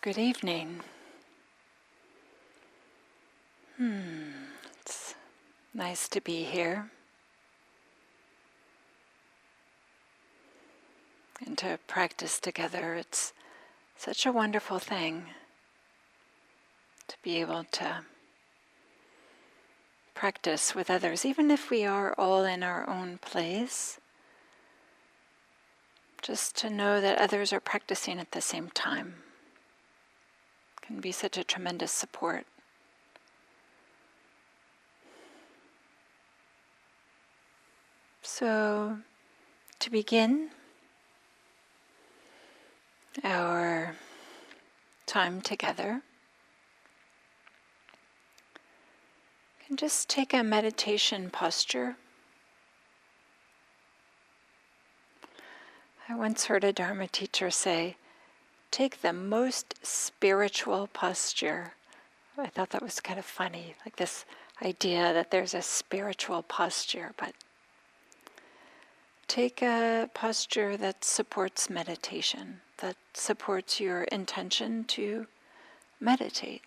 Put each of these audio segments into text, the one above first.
Good evening. It's nice to be here and to practice together. It's such a wonderful thing to be able to practice with others, even if we are all in our own place. Just to know that others are practicing at the same time can be such a tremendous support. So, to begin our time together, you can just take a meditation posture. I once heard a Dharma teacher say, take the most spiritual posture. I thought that was kind of funny, like this idea that there's a spiritual posture, but take a posture that supports meditation, that supports your intention to meditate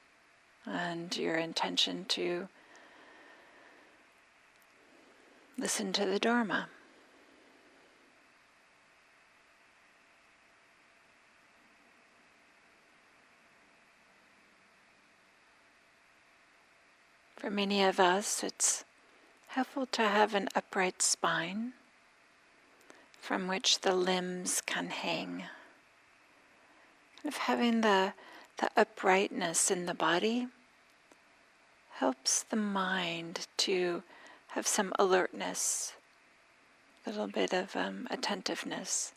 and your intention to listen to the Dharma. For many of us, it's helpful to have an upright spine from which the limbs can hang. Kind of having the uprightness in the body helps the mind to have some alertness, a little bit of attentiveness.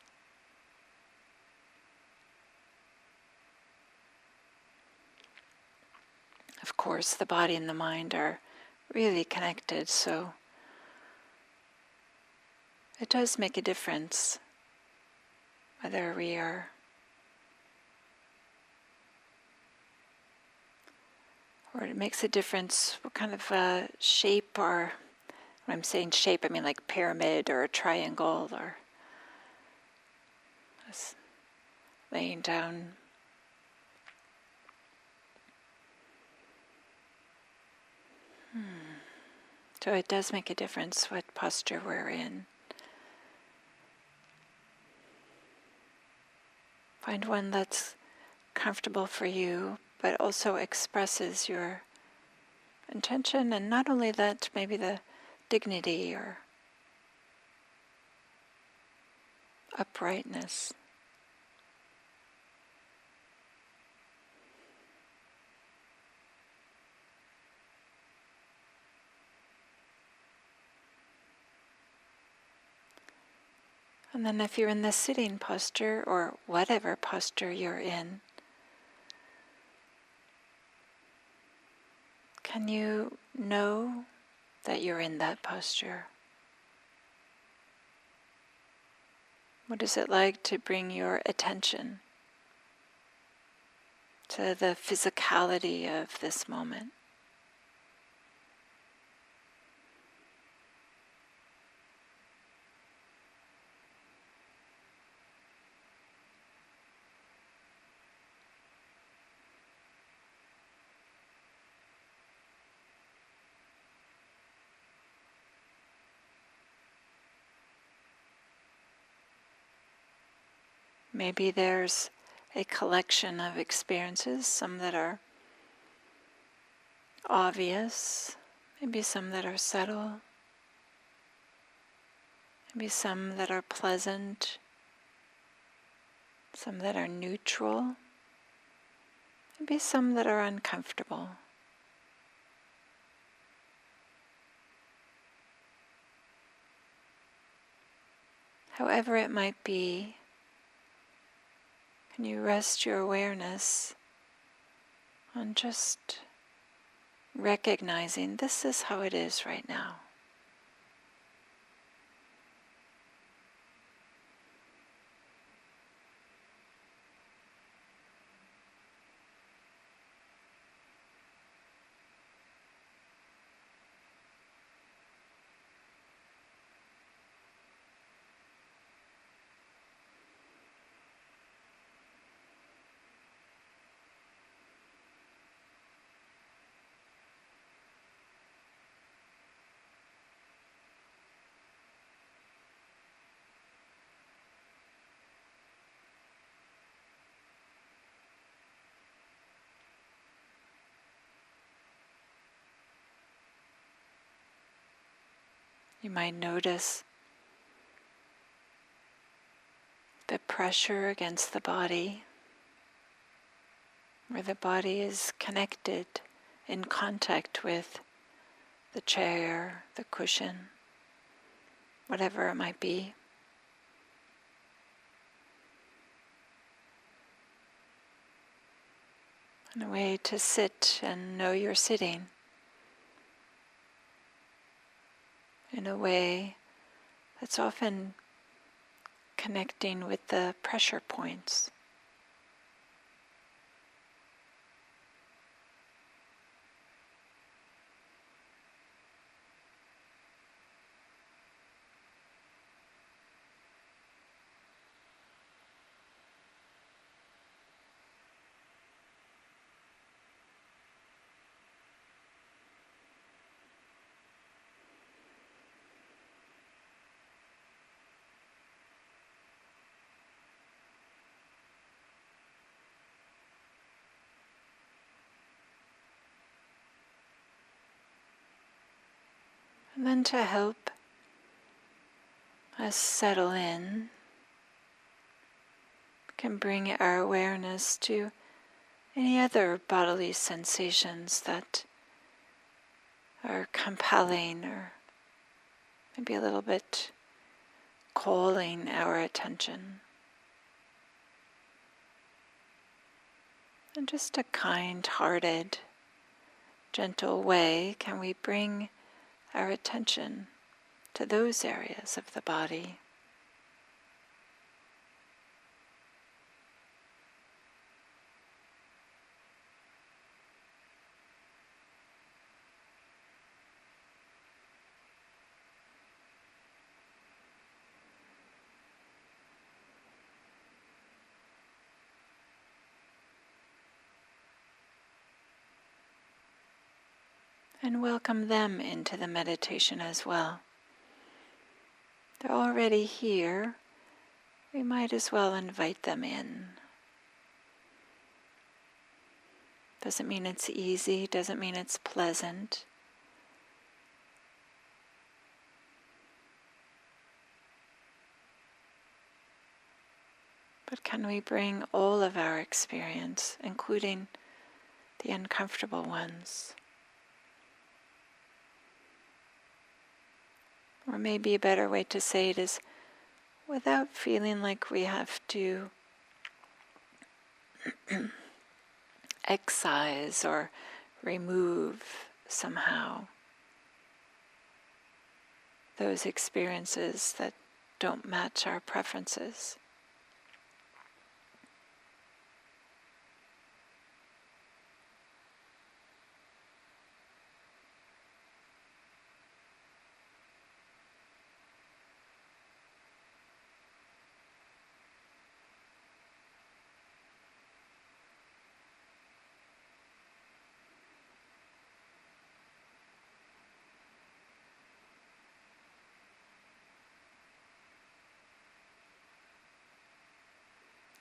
Of course, the body and the mind are really connected, so it does make a difference whether we are or it makes a difference what kind of shape, or when I'm saying shape, I mean like pyramid or a triangle, or just laying down. So it does make a difference what posture we're in. Find one that's comfortable for you, but also expresses your intention, and not only that, maybe the dignity or uprightness. And then if you're in the sitting posture, or whatever posture you're in, can you know that you're in that posture? What is it like to bring your attention to the physicality of this moment? Maybe there's a collection of experiences, some that are obvious, maybe some that are subtle, maybe some that are pleasant, some that are neutral, maybe some that are uncomfortable. However it might be, can you rest your awareness on just recognizing this is how it is right now. You might notice the pressure against the body, where the body is connected, in contact with the chair, the cushion, whatever it might be. And a way to sit and know you're sitting in a way that's often connecting with the pressure points. And then to help us settle in, can bring our awareness to any other bodily sensations that are compelling or maybe a little bit calling our attention. In just a kind-hearted, gentle way, can we bring our attention to those areas of the body. And welcome them into the meditation as well. They're already here. We might as well invite them in. Doesn't mean it's easy, doesn't mean it's pleasant. But can we bring all of our experience, including the uncomfortable ones? Or maybe a better way to say it is without feeling like we have to excise or remove somehow those experiences that don't match our preferences.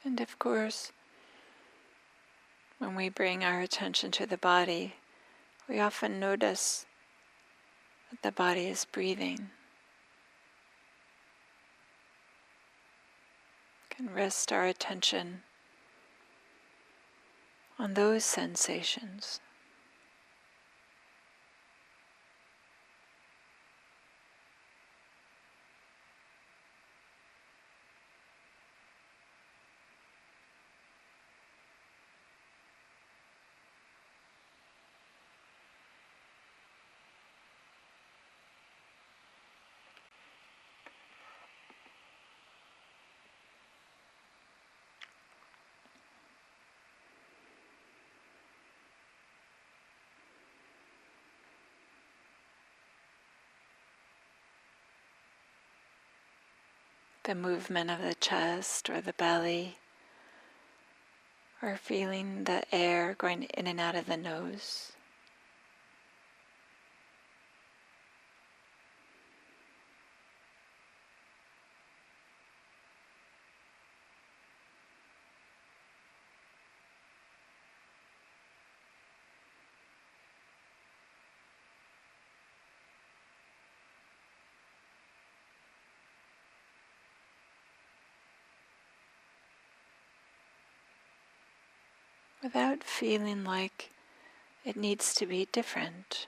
And of course, when we bring our attention to the body, we often notice that the body is breathing. We can rest our attention on those sensations. The movement of the chest or the belly, or feeling the air going in and out of the nose. without feeling like it needs to be different.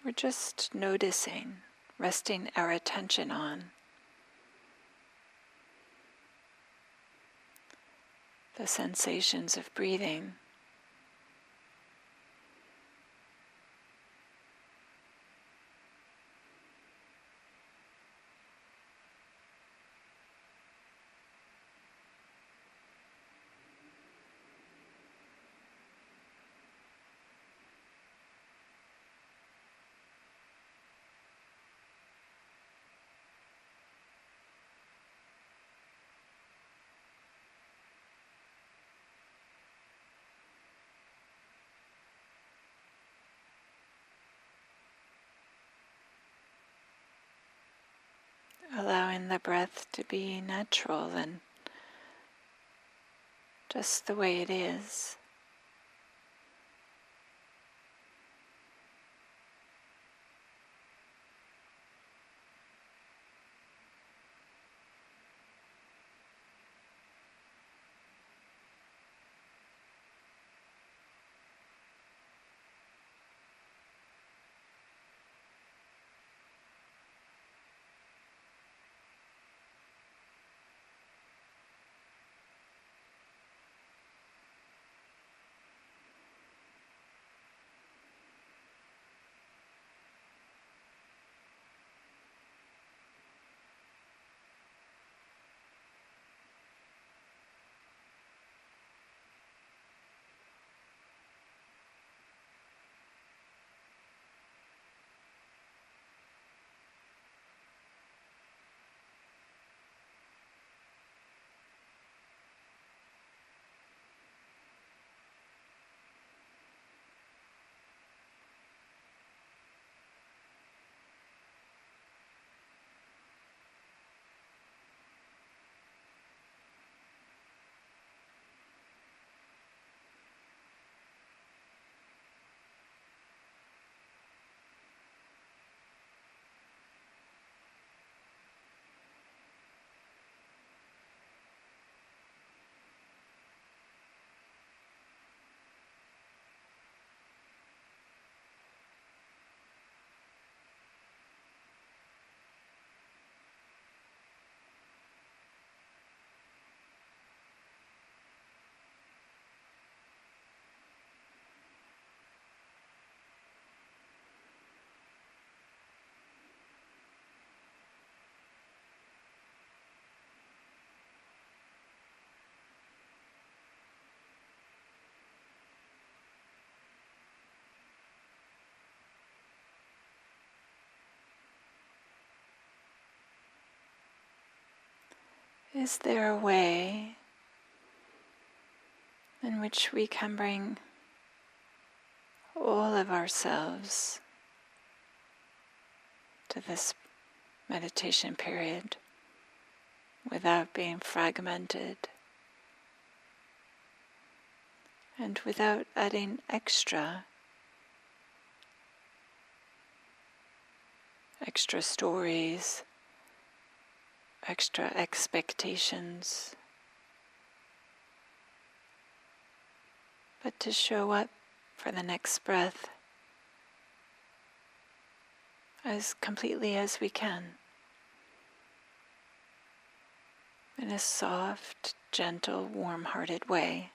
We're just noticing, resting our attention on the sensations of breathing. Allowing the breath to be natural and just the way it is. Is there a way in which we can bring all of ourselves to this meditation period without being fragmented and without adding extra stories, extra expectations, but to show up for the next breath as completely as we can, in a soft, gentle, warm-hearted way.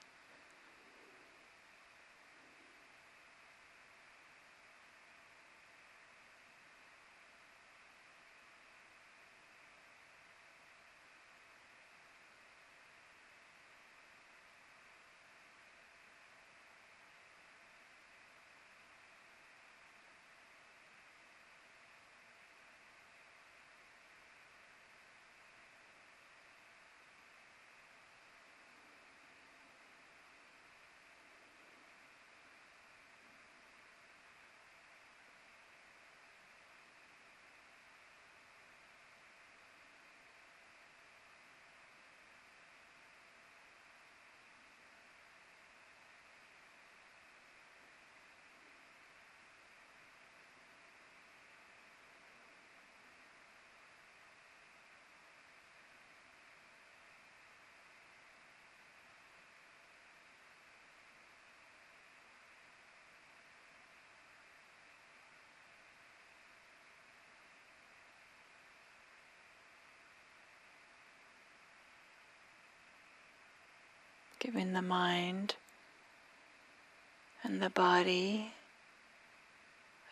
giving the mind and the body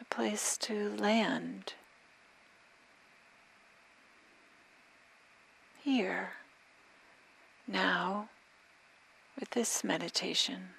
a place to land here, now, with this meditation.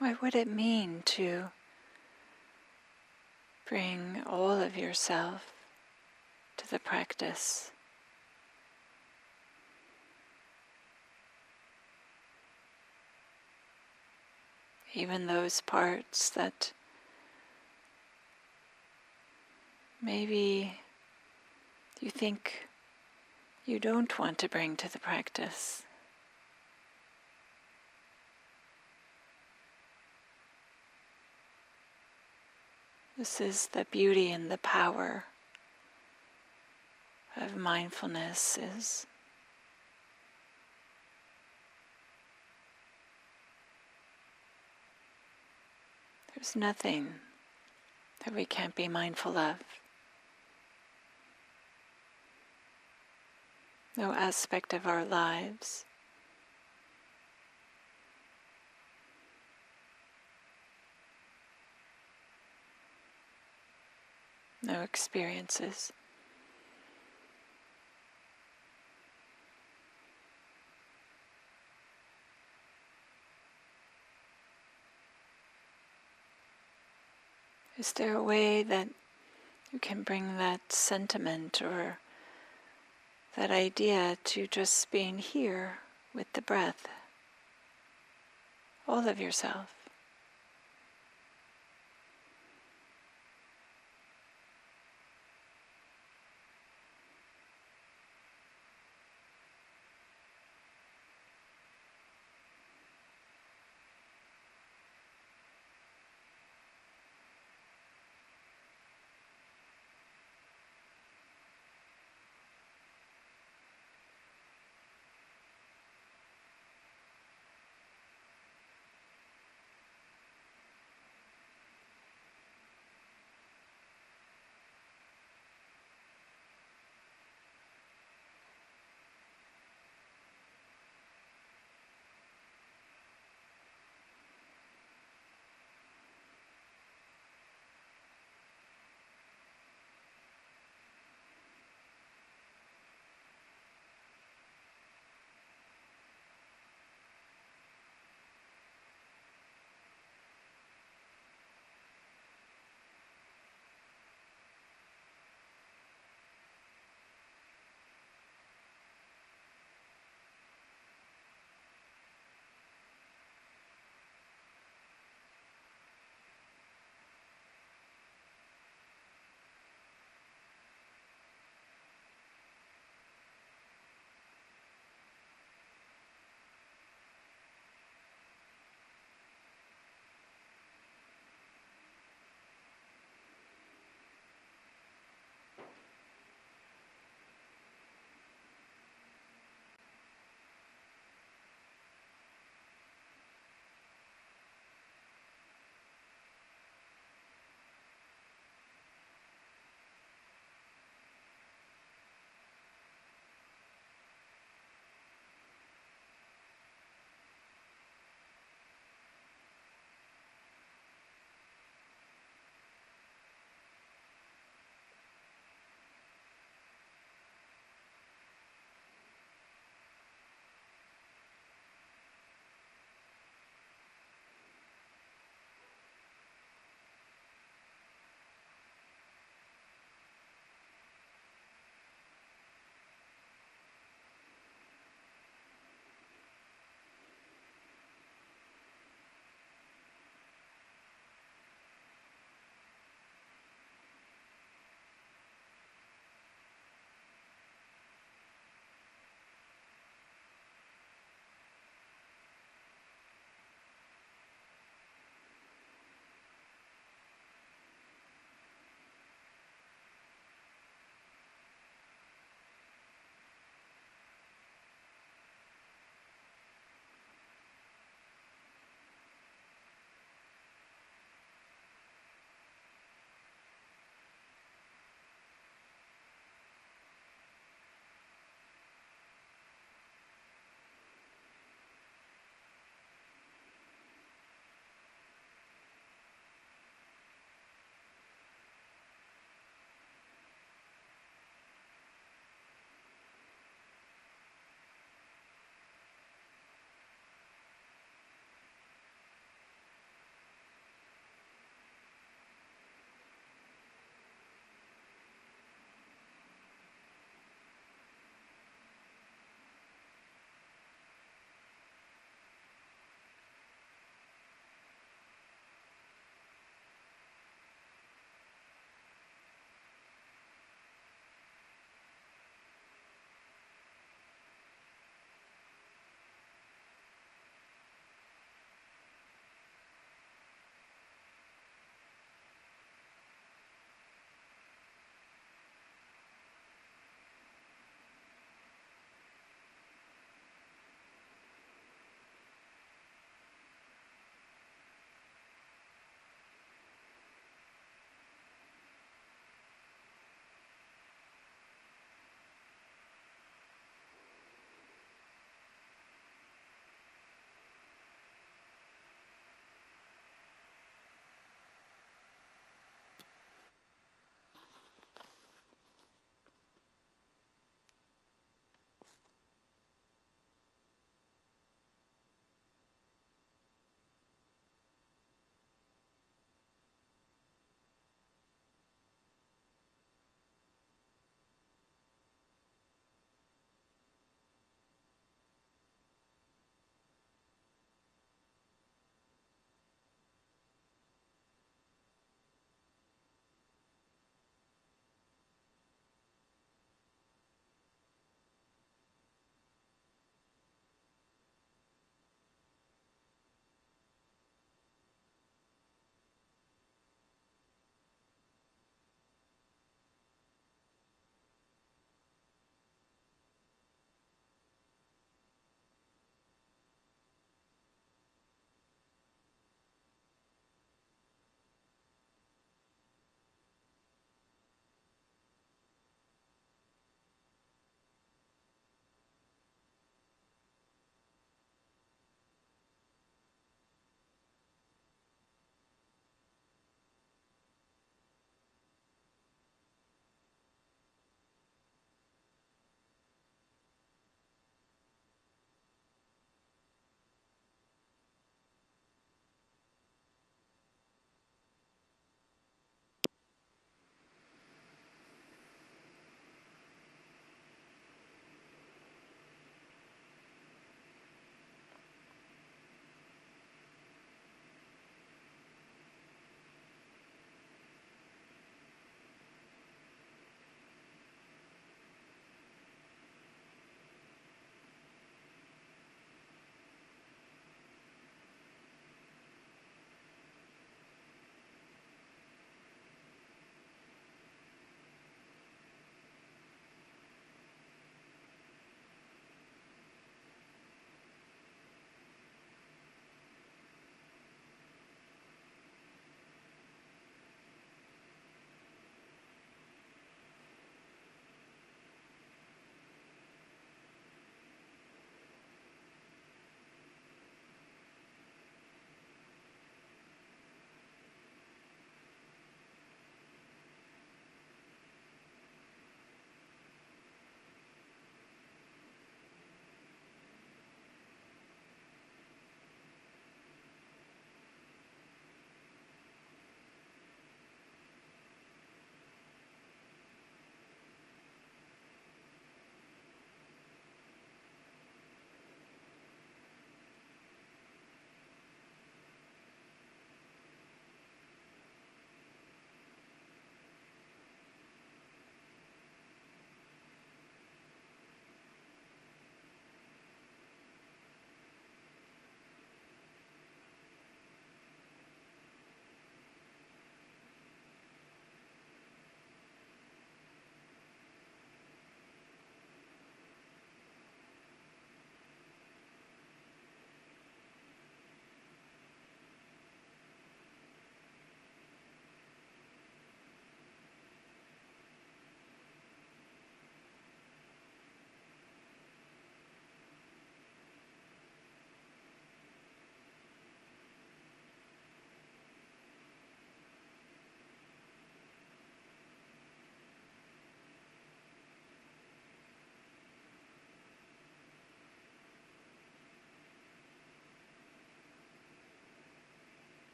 What would it mean to bring all of yourself to the practice? Even those parts that maybe you think you don't want to bring to the practice. This is the beauty and the power of mindfulness, is there's nothing that we can't be mindful of. No aspect of our lives, no experiences, is there a way that you can bring that sentiment or that idea to just being here with the breath, all of yourself?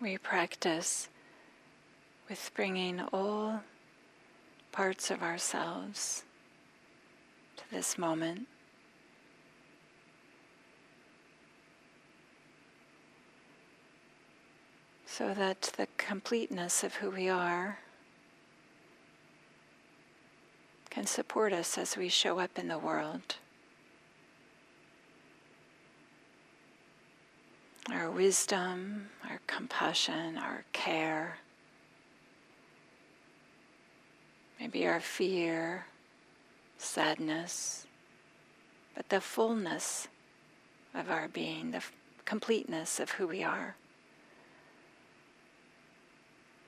we practice with bringing all parts of ourselves to this moment. So that the completeness of who we are can support us as we show up in the world. Our wisdom, our compassion, our care, maybe our fear, sadness, but the fullness of our being, the completeness of who we are,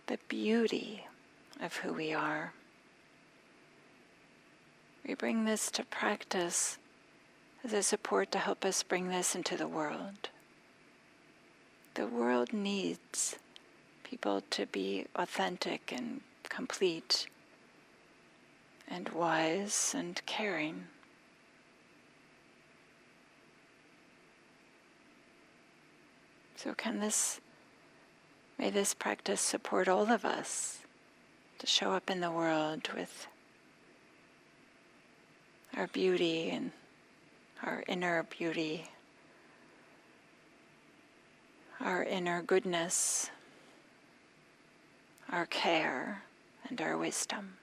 the beauty of who we are. We bring this to practice as a support to help us bring this into the world. The world needs people to be authentic and complete and wise and caring. So may this practice support all of us to show up in the world with our beauty and our inner beauty, our inner goodness, our care, and our wisdom.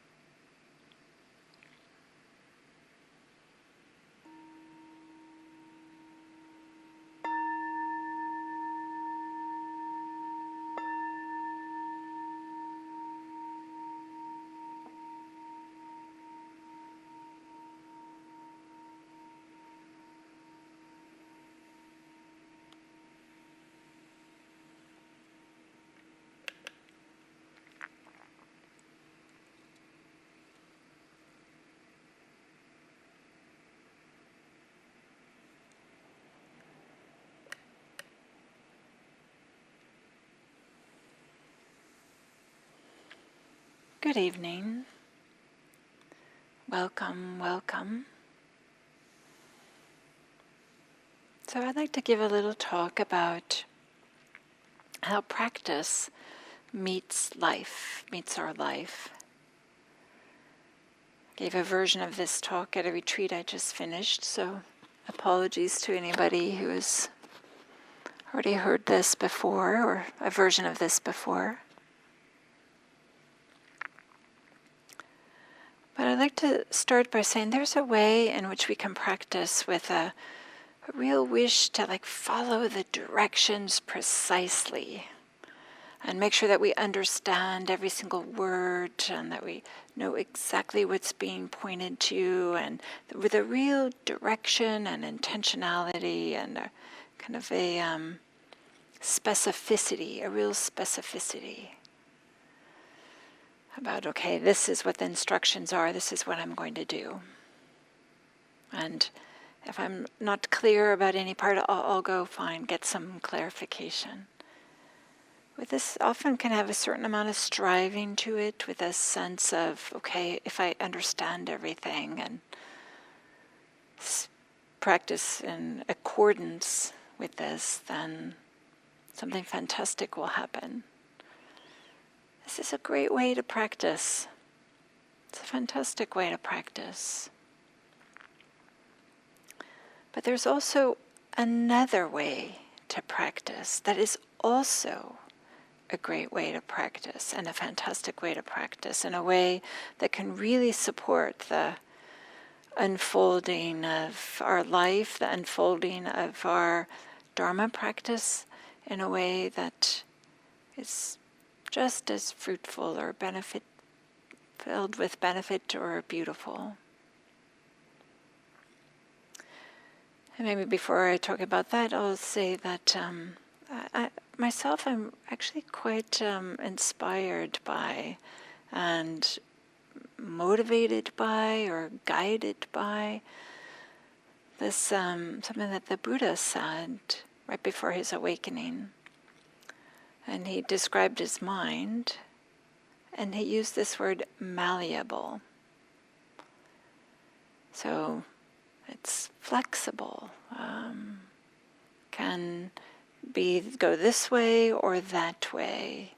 Good evening. Welcome, welcome. So I'd like to give a little talk about how practice meets our life. I gave a version of this talk at a retreat I just finished, so apologies to anybody who has already heard this before or a version of this before. But I'd like to start by saying there's a way in which we can practice with a real wish to follow the directions precisely and make sure that we understand every single word and that we know exactly what's being pointed to, and with a real direction and intentionality and a kind of a specificity, a real specificity about, okay, this is what the instructions are, this is what I'm going to do. And if I'm not clear about any part, I'll go get some clarification. But this often can have a certain amount of striving to it, with a sense of, okay, if I understand everything and practice in accordance with this, then something fantastic will happen. This is a great way to practice. It's a fantastic way to practice. But there's also another way to practice that is also a great way to practice and a fantastic way to practice, in a way that can really support the unfolding of our life, the unfolding of our Dharma practice, in a way that is just as fruitful or filled with benefit or beautiful. And maybe before I talk about that, I'll say that I myself am actually quite inspired by and motivated by or guided by this something that the Buddha said right before his awakening. And he described his mind, and he used this word malleable. So it's flexible, can go this way or that way.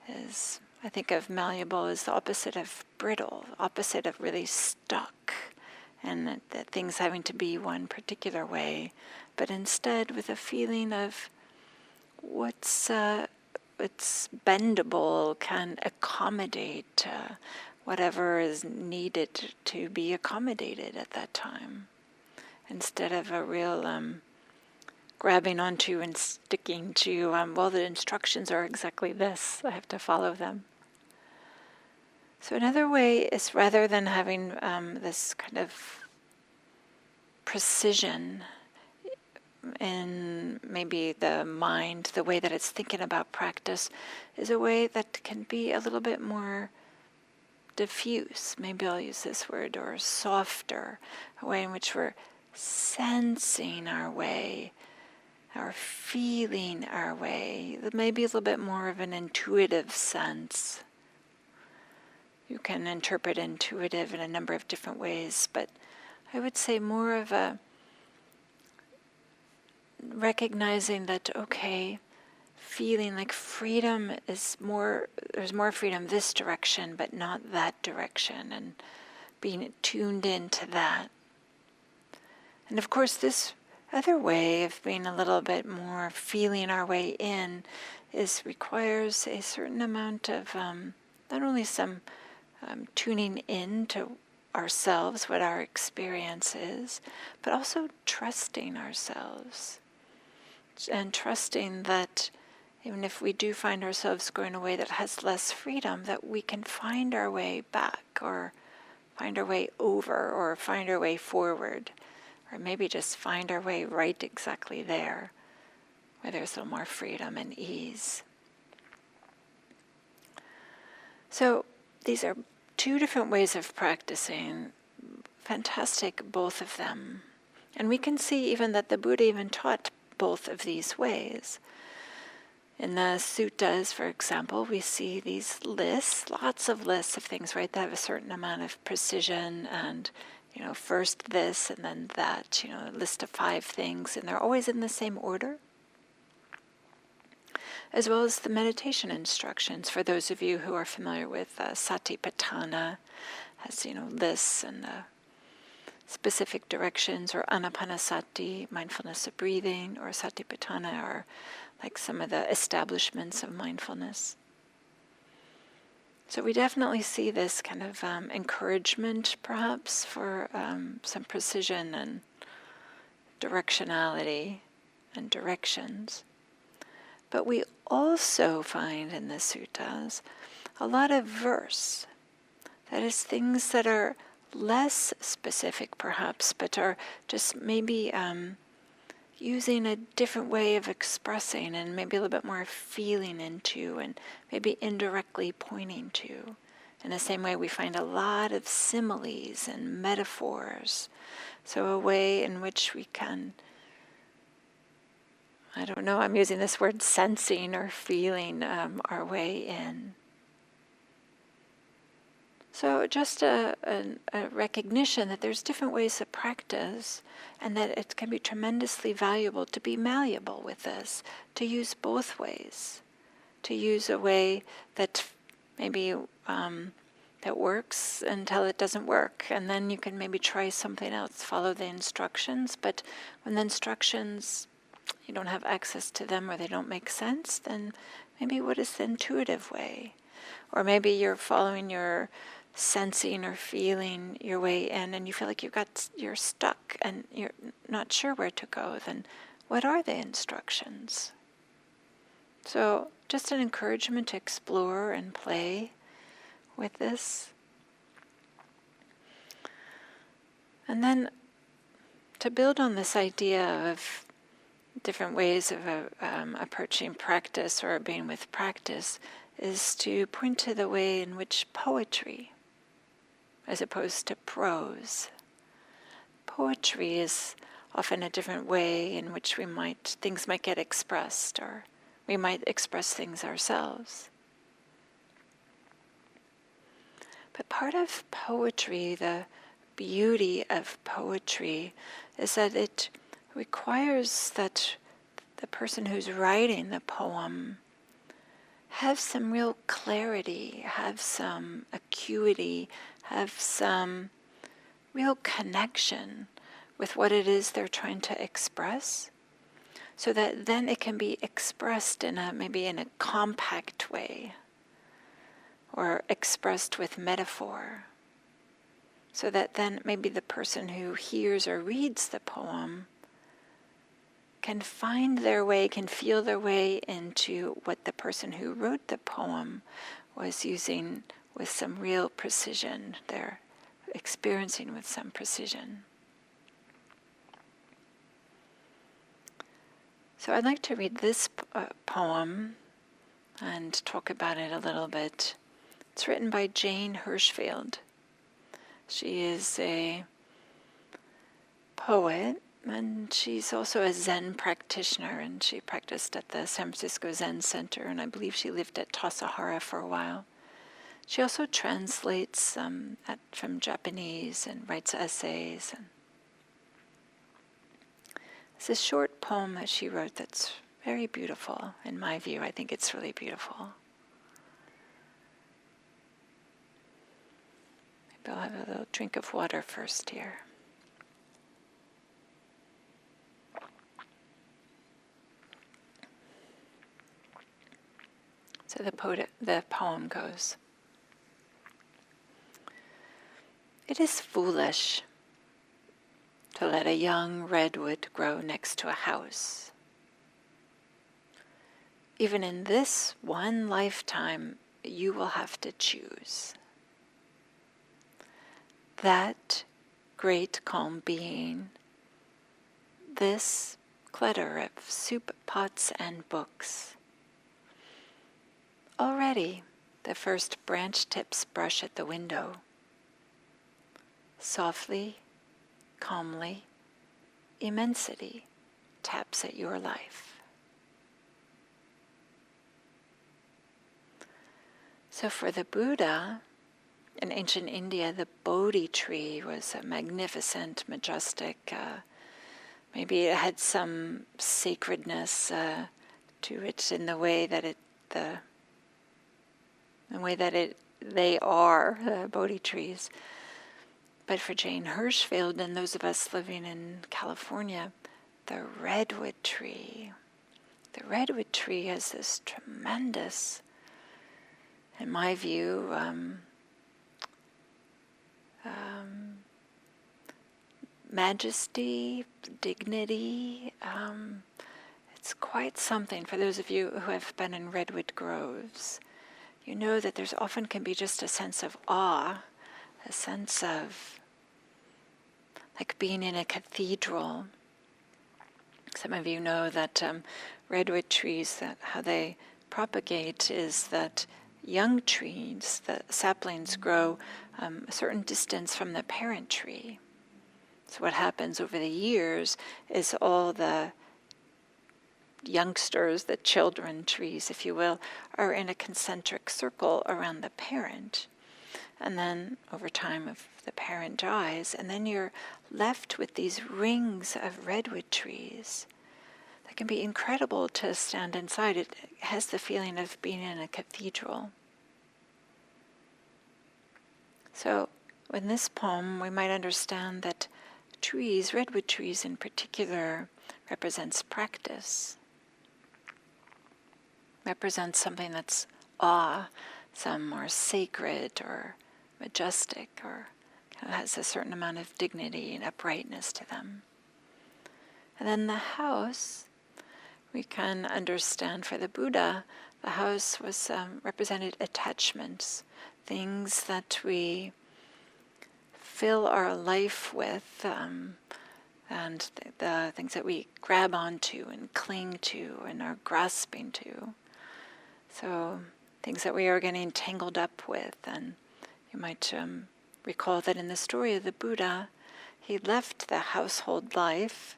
I think of malleable as the opposite of brittle, the opposite of really stuck, and that things having to be one particular way, but instead with a feeling of what's bendable, can accommodate whatever is needed to be accommodated at that time, instead of a real grabbing onto and sticking to, well, the instructions are exactly this, I have to follow them. So another way is, rather than having this kind of precision in maybe the mind, the way that it's thinking about practice, is a way that can be a little bit more diffuse, maybe I'll use this word, or softer, a way in which we're sensing our way, or feeling our way, maybe a little bit more of an intuitive sense. You can interpret intuitive in a number of different ways, but I would say more of a recognizing that, okay, feeling like freedom is more, there's more freedom this direction, but not that direction, and being tuned into that. And of course, this other way of being a little bit more feeling our way in requires a certain amount of not only some tuning in to ourselves, what our experience is, but also trusting ourselves. And trusting that even if we do find ourselves going a way that has less freedom, that we can find our way back, or find our way over, or find our way forward, or maybe just find our way right exactly there, where there's a little more freedom and ease. So these are two different ways of practicing. Fantastic, both of them. And we can see even that the Buddha even taught both of these ways. In the suttas, for example, we see these lists, lots of lists of things, right, that have a certain amount of precision, and, first this and then that, a list of 5 things, and they're always in the same order. As well as the meditation instructions, for those of you who are familiar with Satipatthana, has, lists and specific directions, or Anapanasati, mindfulness of breathing, or Satipatthana are like some of the establishments of mindfulness. So we definitely see this kind of encouragement, perhaps, for some precision and directionality and directions. But we also find in the suttas a lot of verse, that is, things that are less specific perhaps, but are just maybe using a different way of expressing, and maybe a little bit more feeling into, and maybe indirectly pointing to. In the same way, we find a lot of similes and metaphors. So a way in which we can, I'm using this word, sensing or feeling our way in. So just a recognition that there's different ways to practice, and that it can be tremendously valuable to be malleable with this, to use both ways, to use a way that maybe that works until it doesn't work, and then you can maybe try something else, follow the instructions, but when the instructions, you don't have access to them, or they don't make sense, then maybe what is the intuitive way? Or maybe you're following your sensing or feeling your way in, and you feel like you're stuck and you're not sure where to go, then what are the instructions? So just an encouragement to explore and play with this. And then to build on this idea of different ways of approaching practice, or being with practice, is to point to the way in which poetry, as opposed to prose. Poetry is often a different way in which things might get expressed, or we might express things ourselves. But part of poetry, the beauty of poetry, is that it requires that the person who's writing the poem have some real clarity, have some acuity, have some real connection with what it is they're trying to express, so that then it can be expressed maybe in a compact way, or expressed with metaphor, so that then maybe the person who hears or reads the poem can find their way, can feel their way into what the person who wrote the poem was using with some real precision. They're experiencing with some precision. So I'd like to read this poem and talk about it a little bit. It's written by Jane Hirschfeld. She is a poet, and she's also a Zen practitioner, and she practiced at the San Francisco Zen Center, and I believe she lived at Tassajara for a while. She also translates from Japanese and writes essays. And it's a short poem that she wrote that's very beautiful, in my view. I think it's really beautiful. Maybe I'll have a little drink of water first here. So the poem goes. It is foolish to let a young redwood grow next to a house. Even in this one lifetime, you will have to choose. That great calm being, this clutter of soup pots and books. Already, the first branch tips brush at the window. Softly, calmly, immensity taps at your life. So for the Buddha, in ancient India, the Bodhi tree was a magnificent, majestic, maybe it had some sacredness to it in the way that they are, the Bodhi trees. But for Jane Hirschfeld and those of us living in California, the redwood tree has this tremendous, in my view, majesty, dignity. It's quite something. For those of you who have been in redwood groves, you know that there's often can be just a sense of awe, a sense of like being in a cathedral. Some of you know that redwood trees, that how they propagate is that young trees, the saplings grow a certain distance from the parent tree. So what happens over the years is all the youngsters, the children trees, if you will, are in a concentric circle around the parent. And then over time, if the parent dies, and then you're left with these rings of redwood trees that can be incredible to stand inside. It has the feeling of being in a cathedral. So in this poem, we might understand that trees, redwood trees in particular, represents practice. Represents something that's awe, some more sacred or majestic, or has a certain amount of dignity and uprightness to them. And then the house, we can understand for the Buddha, the house was represented attachments, things that we fill our life with, and the things that we grab onto and cling to and are grasping to. So things that we are getting tangled up with. And you might recall that in the story of the Buddha, he left the household life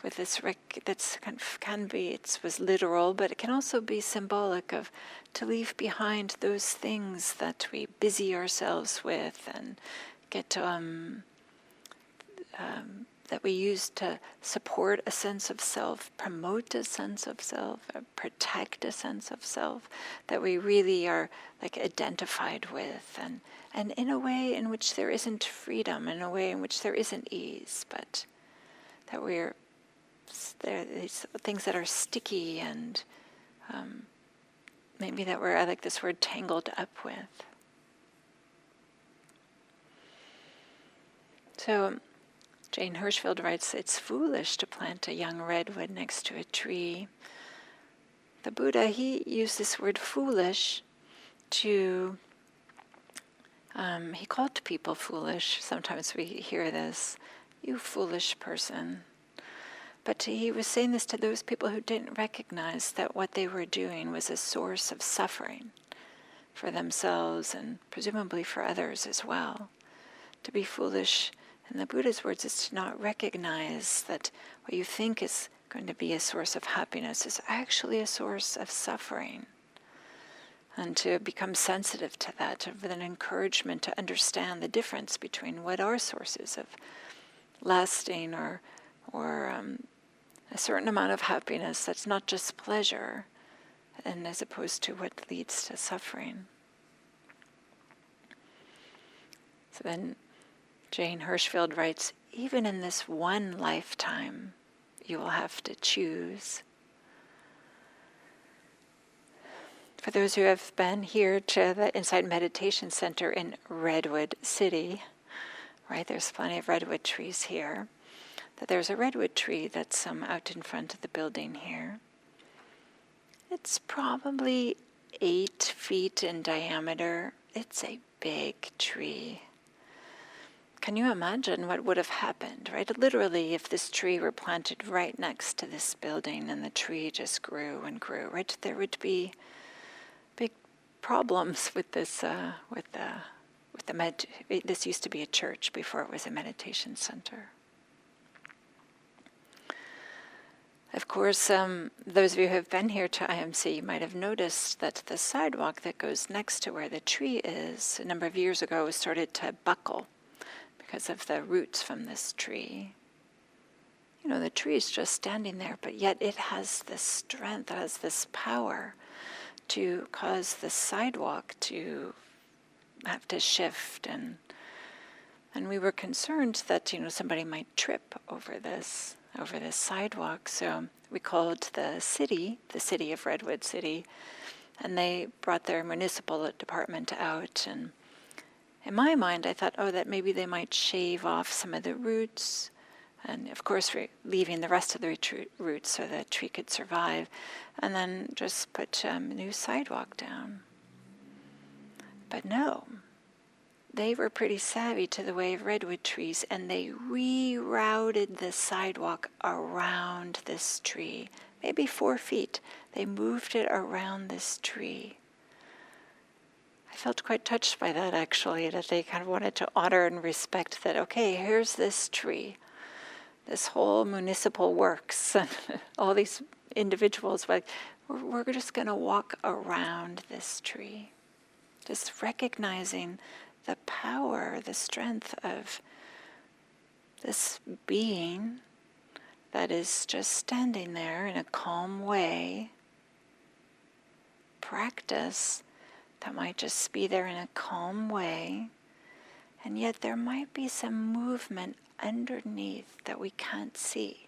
with this that's can be, it was literal, but it can also be symbolic of to leave behind those things that we busy ourselves with and get that that we use to support a sense of self, promote a sense of self, protect a sense of self, that we really are like identified with, and in a way in which there isn't freedom, in a way in which there isn't ease, but that there are these things that are sticky and maybe that we're, I like this word, tangled up with. So Jane Hirschfield writes, it's foolish to plant a young redwood next to a tree. The Buddha, he used this word foolish to, he called people foolish. Sometimes we hear this, you foolish person. But he was saying this to those people who didn't recognize that what they were doing was a source of suffering for themselves and presumably for others as well. To be foolish, in the Buddha's words, is to not recognize that what you think is going to be a source of happiness is actually a source of suffering. And to become sensitive to that, with an encouragement to understand the difference between what are sources of lasting or a certain amount of happiness that's not just pleasure, and as opposed to what leads to suffering. So then Jane Hirschfield writes, even in this one lifetime, you will have to choose. For those who have been here to the Insight Meditation Center in Redwood City, right, there's plenty of redwood trees here, that there's a redwood tree that's out in front of the building here. It's probably 8 feet in diameter. It's a big tree. Can you imagine what would have happened, right? Literally, if this tree were planted right next to this building and the tree just grew and grew, right? There would be big problems with this, this used to be a church before it was a meditation center. Of course, those of you who have been here to IMC might have noticed that the sidewalk that goes next to where the tree is, a number of years ago, started to buckle because of the roots from this tree. You know, the tree is just standing there, but yet it has this strength, it has this power to cause the sidewalk to have to shift, and we were concerned that, you know, somebody might trip over this sidewalk. So we called the city of Redwood City, and they brought their municipal department out. And in my mind, I thought, that maybe they might shave off some of the roots, and of course we're leaving the rest of the roots so the tree could survive, and then just put a new sidewalk down. But no. They were pretty savvy to the way of redwood trees, and they rerouted the sidewalk around this tree, maybe 4 feet. They moved it around this tree. I felt quite touched by that, actually, that they kind of wanted to honor and respect that, okay, here's this tree, this whole municipal works, and all these individuals, like, we're just going to walk around this tree, just recognizing the power, the strength of this being that is just standing there in a calm way. Practice that might just be there in a calm way, and yet there might be some movement underneath that we can't see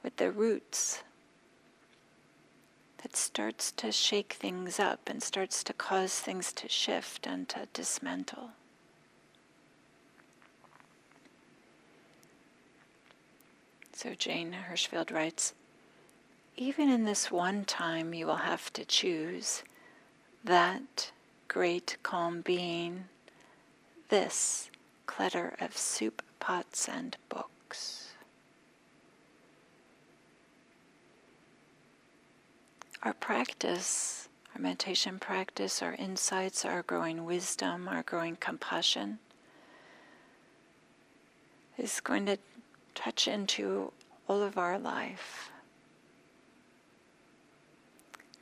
with the roots that starts to shake things up and starts to cause things to shift and to dismantle. So Jane Hirschfield writes, even in this one time you will have to choose that great calm being, this clutter of soup pots and books. Our practice, our meditation practice, our insights, our growing wisdom, our growing compassion is going to touch into all of our life.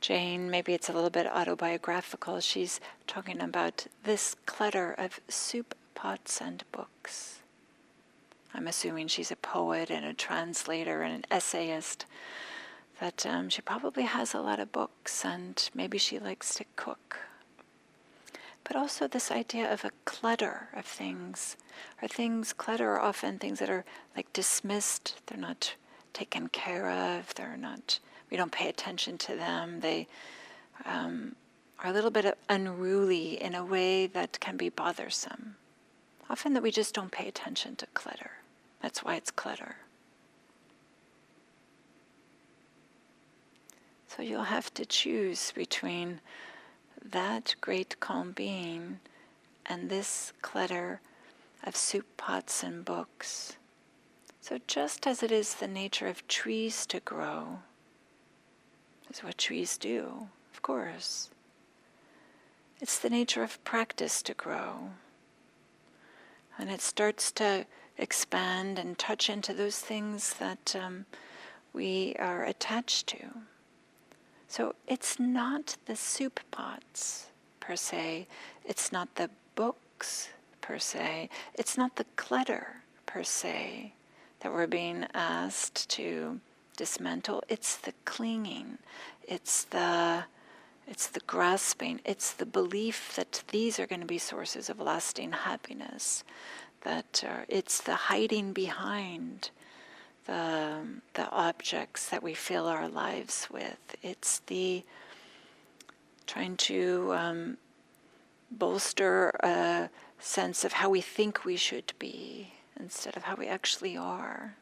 Jane, maybe it's a little bit autobiographical, she's talking about this clutter of soup pots and books. I'm assuming she's a poet and a translator and an essayist, that she probably has a lot of books, and maybe she likes to cook. But also this idea of a clutter of things. Clutter are often things that are like dismissed, they're not taken care of, we don't pay attention to them. They are a little bit unruly in a way that can be bothersome. Often that we just don't pay attention to clutter. That's why it's clutter. So you'll have to choose between that great calm being and this clutter of soup pots and books. So just as it is the nature of trees to grow, is what trees do, of course. It's the nature of practice to grow. And it starts to expand and touch into those things that we are attached to. So it's not the soup pots per se, it's not the books per se, it's not the clutter per se that we're being asked to dismantle. It's the clinging, it's the grasping, it's the belief that these are going to be sources of lasting happiness, that it's the hiding behind the objects that we fill our lives with. It's the trying to bolster a sense of how we think we should be instead of how we actually are.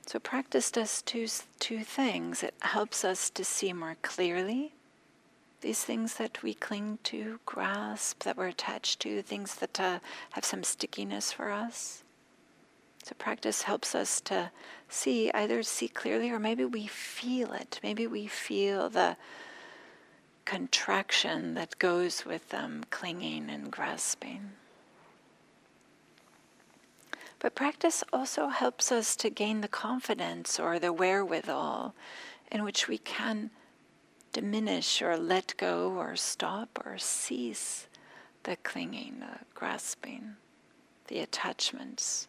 So practice does two things. It helps us to see more clearly these things that we cling to, grasp, that we're attached to, things that have some stickiness for us. So practice helps us to either see clearly, or maybe we feel it. Maybe we feel the contraction that goes with clinging and grasping. But practice also helps us to gain the confidence or the wherewithal in which we can diminish or let go or stop or cease the clinging, the grasping, the attachments.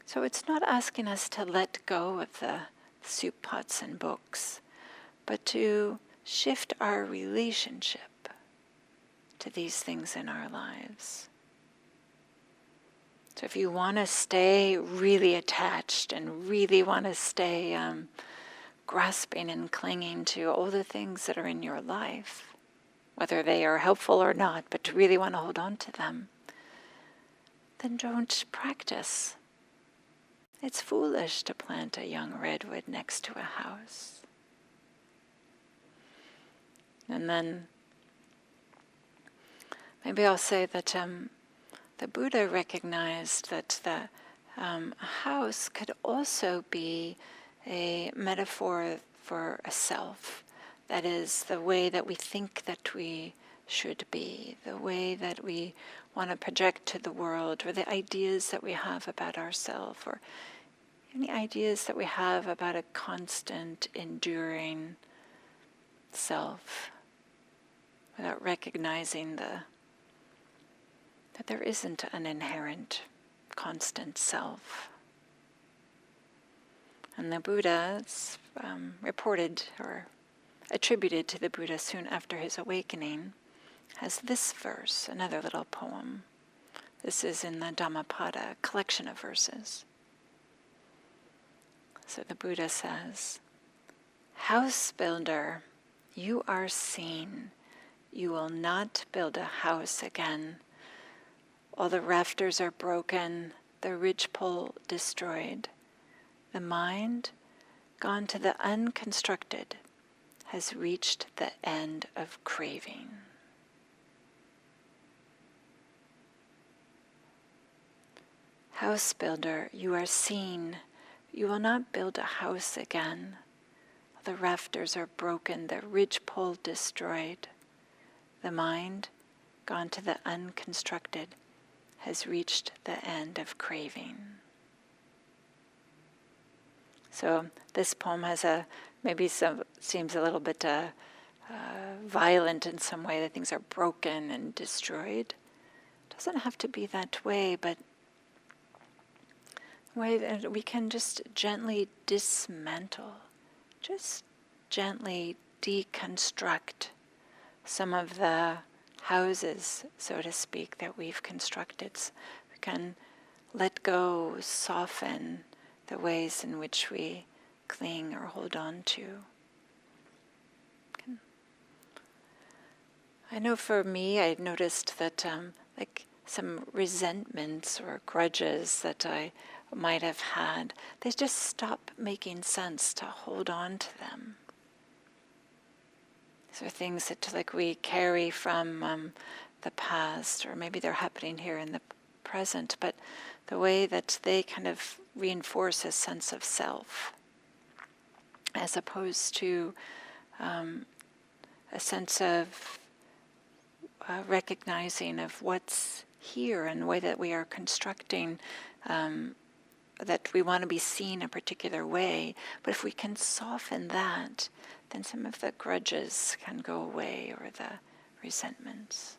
So it's not asking us to let go of the soup pots and books, but to shift our relationship to these things in our lives. So if you want to stay really attached and really want to stay grasping and clinging to all the things that are in your life, whether they are helpful or not, but to really want to hold on to them, then don't practice. It's foolish to plant a young redwood next to a house. And then maybe I'll say that the Buddha recognized that the house could also be a metaphor for a self. That is, the way that we think that we should be, the way that we want to project to the world, or the ideas that we have about ourselves, or any ideas that we have about a constant, enduring self, without recognizing that there isn't an inherent, constant self. And the Buddha, it's reported or attributed to the Buddha soon after his awakening, has this verse, another little poem. This is in the Dhammapada, a collection of verses. So the Buddha says, "House builder, you are seen. You will not build a house again. All the rafters are broken, the ridgepole destroyed. The mind, gone to the unconstructed, has reached the end of craving." House builder, you are seen. You will not build a house again. The rafters are broken, the ridgepole destroyed. The mind, gone to the unconstructed, has reached the end of craving. So this poem has seems a little bit violent in some way, that things are broken and destroyed. It doesn't have to be that way, but the way that we can just gently dismantle, just gently deconstruct some of the houses, so to speak, that we've constructed. We can let go, soften the ways in which we cling or hold on to. I know for me, I noticed that like some resentments or grudges that I might have had, they just stop making sense to hold on to them. These are things that like we carry from the past, or maybe they're happening here in the present, but the way that they kind of reinforce a sense of self, as opposed to a sense of recognizing of what's here and the way that we are constructing, that we want to be seen a particular way. But if we can soften that, then some of the grudges can go away, or the resentments.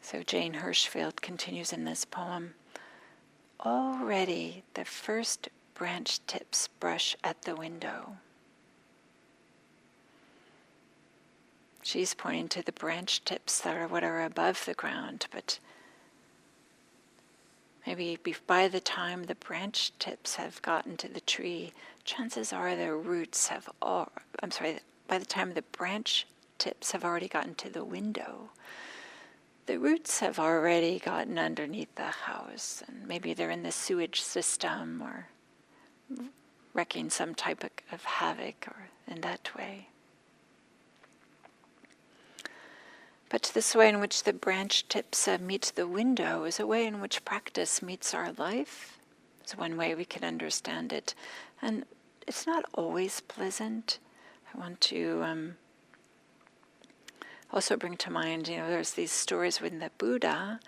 So Jane Hirschfield continues in this poem, "Already the first branch tips brush at the window." She's pointing to the branch tips that are what are above the ground, but maybe by the time the branch tips have gotten to the tree, chances are their roots have by the time the branch tips have already gotten to the window, the roots have already gotten underneath the house, and maybe they're in the sewage system or wreaking some type of havoc or in that way. But this way in which the branch tips meet the window is a way in which practice meets our life. It's one way we can understand it. And it's not always pleasant. I want to also bring to mind, there's these stories with the Buddha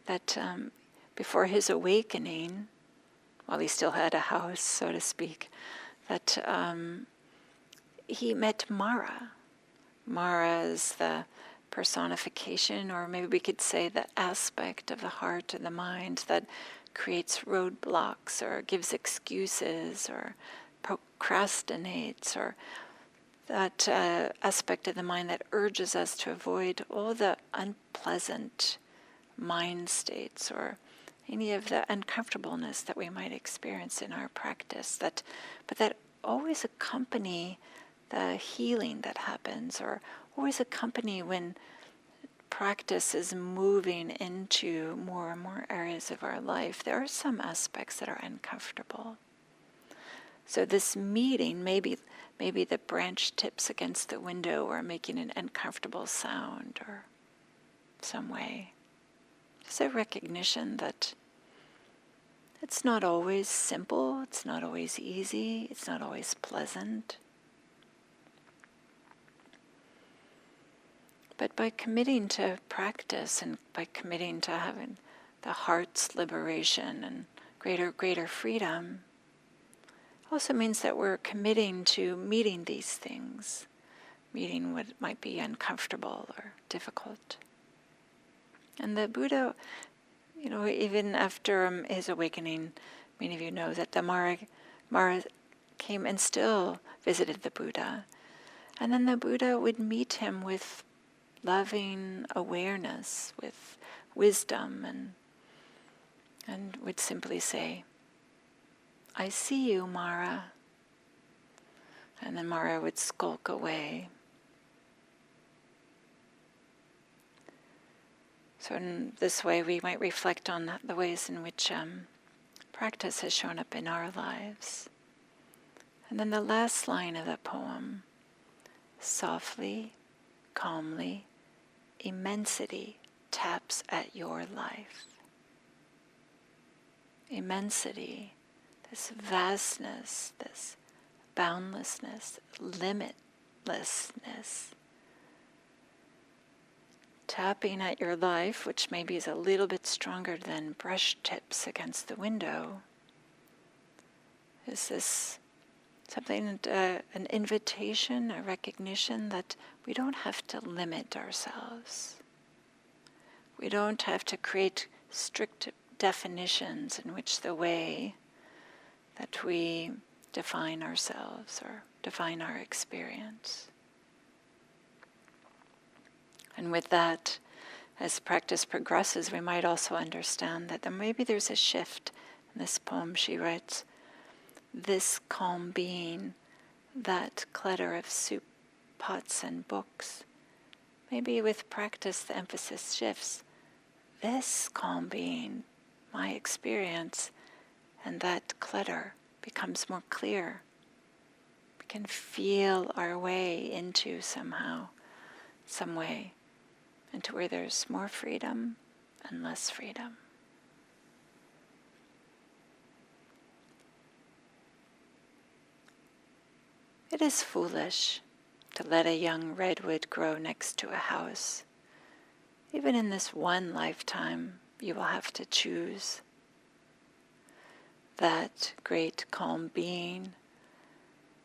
that before his awakening, while he still had a house, so to speak, that he met Mara. Mara is the personification, or maybe we could say the aspect of the heart and the mind that creates roadblocks or gives excuses or procrastinates, or that aspect of the mind that urges us to avoid all the unpleasant mind states or any of the uncomfortableness that we might experience in our practice, but that always accompany the healing that happens, or always accompany when practice is moving into more and more areas of our life. There are some aspects that are uncomfortable. So this meeting, maybe the branch tips against the window or making an uncomfortable sound or some way. Just a recognition that it's not always simple, it's not always easy, it's not always pleasant. But by committing to practice and by committing to having the heart's liberation and greater freedom, also means that we're committing to meeting these things, meeting what might be uncomfortable or difficult. And the Buddha, even after his awakening, many of you know that the Mara came and still visited the Buddha. And then the Buddha would meet him with loving awareness, with wisdom, and would simply say, "I see you, Mara." And then Mara would skulk away. So in this way we might reflect on the ways in which practice has shown up in our lives. And then the last line of the poem, "Softly, calmly, immensity taps at your life." Immensity, this vastness, this boundlessness, limitlessness, tapping at your life, which maybe is a little bit stronger than brush tips against the window, is this something, an invitation, a recognition that we don't have to limit ourselves. We don't have to create strict definitions in which the way that we define ourselves or define our experience. And with that, as practice progresses, we might also understand that maybe there's a shift. In this poem she writes, this calm being, that clutter of soup, pots, and books. Maybe with practice the emphasis shifts. This calm being, my experience, and that clutter becomes more clear. We can feel our way into somehow, some way, into where there's more freedom and less freedom. It is foolish to let a young redwood grow next to a house. Even in this one lifetime, you will have to choose that great calm being,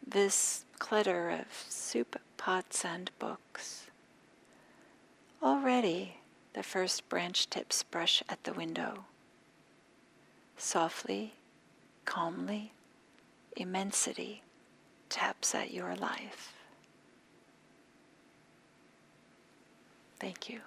this clutter of soup, pots, and books. Already, the first branch tips brush at the window. Softly, calmly, immensity taps at your life. Thank you.